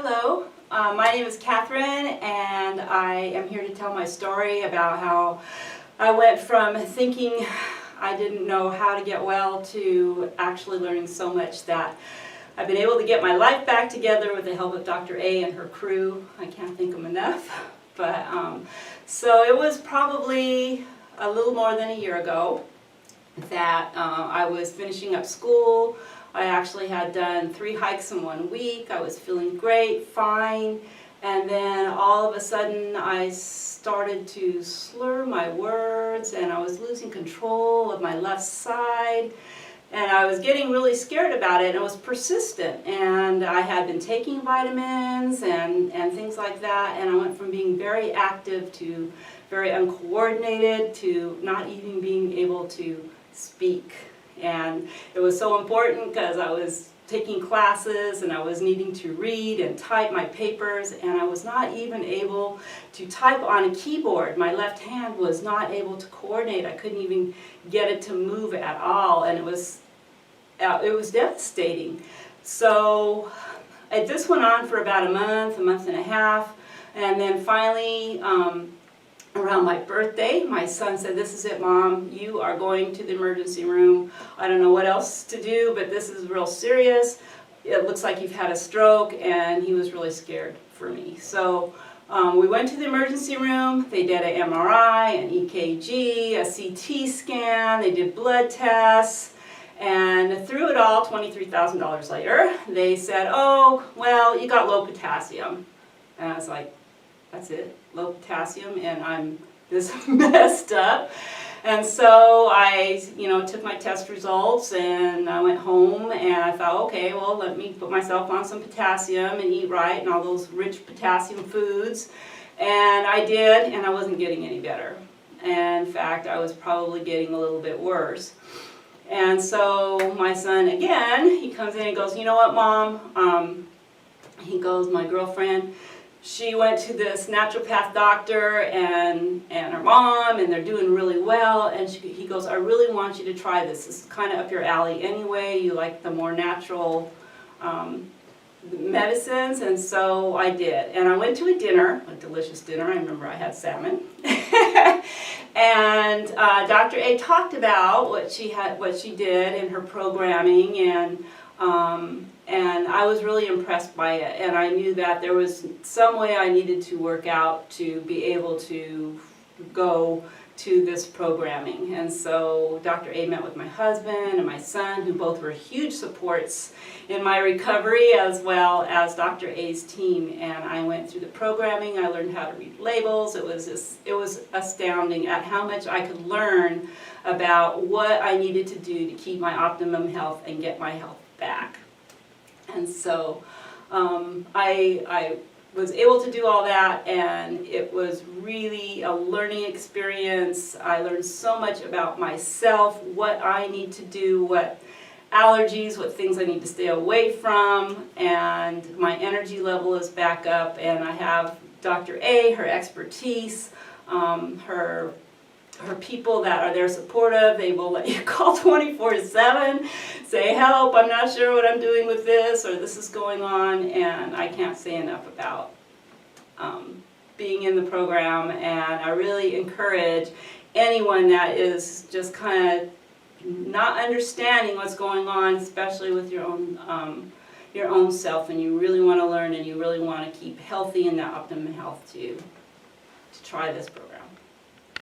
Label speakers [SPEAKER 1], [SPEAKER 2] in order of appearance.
[SPEAKER 1] Hello, my name is Kathryn, and I am here to tell my story about how I went from thinking I didn't know how to get well to actually learning so much that I've been able to get my life back together with the help of Dr. A and her crew. I can't thank them enough. But so it was probably a little more than a year ago that I was finishing up school. I actually had done 3 hikes in 1 week. I was feeling great, fine, and then all of a sudden I started to slur my words and I was losing control of my left side, and I was getting really scared about it, and it was persistent, and I had been taking vitamins and things like that, and I went from being very active to very uncoordinated to not even being able to speak. And it was so important because I was taking classes and I was needing to read and type my papers, and I was not even able to type on a keyboard. My left hand was not able to coordinate. I couldn't even get it to move at all, and it was devastating. So this went on for about a month and a half, and then finally around my birthday, my son said, "This is it, Mom. You are going to the emergency room. I don't know what else to do, but this is real serious. It looks like you've had a stroke," and he was really scared for me. So we went to the emergency room. They did an MRI, an EKG, a CT scan. They did blood tests. And through it all, $23,000 later, they said, "Oh, well, you got low potassium." And I was like, "That's it? Low potassium, and I'm this messed up." And so I, took my test results, and I went home, and I thought, okay, well, let me put myself on some potassium and eat right and all those rich potassium foods. And I did, and I wasn't getting any better. And in fact, I was probably getting a little bit worse. And so my son, again, he comes in and goes, "You know what, Mom?" He goes, "My girlfriend, she went to this naturopath doctor and her mom, and they're doing really well." And he goes, "I really want you to try this. This is kind of up your alley anyway. You like the more natural medicines." And so I did. And I went to a dinner, a delicious dinner. I remember I had salmon. And Dr. A talked about what she did in her programming, and I was really impressed by it, and I knew that there was some way I needed to work out to be able to go to this programming. And so Dr. A met with my husband and my son, who both were huge supports in my recovery, as well as Dr. A's team. And I went through the programming. I learned how to read labels. It was astounding at how much I could learn about what I needed to do to keep my optimum health and get my health back. And so I was able to do all that, and it was really a learning experience. I learned so much about myself, what I need to do, what allergies, what things I need to stay away from, and my energy level is back up, and I have Dr. A, her expertise, her people that are there supportive. They will let you call 24/7, say, "Help, I'm not sure what I'm doing with this," or "This is going on." And I can't say enough about being in the program, and I really encourage anyone that is just kind of not understanding what's going on, especially with your own self, and you really want to learn and you really want to keep healthy and that optimum health, to try this program.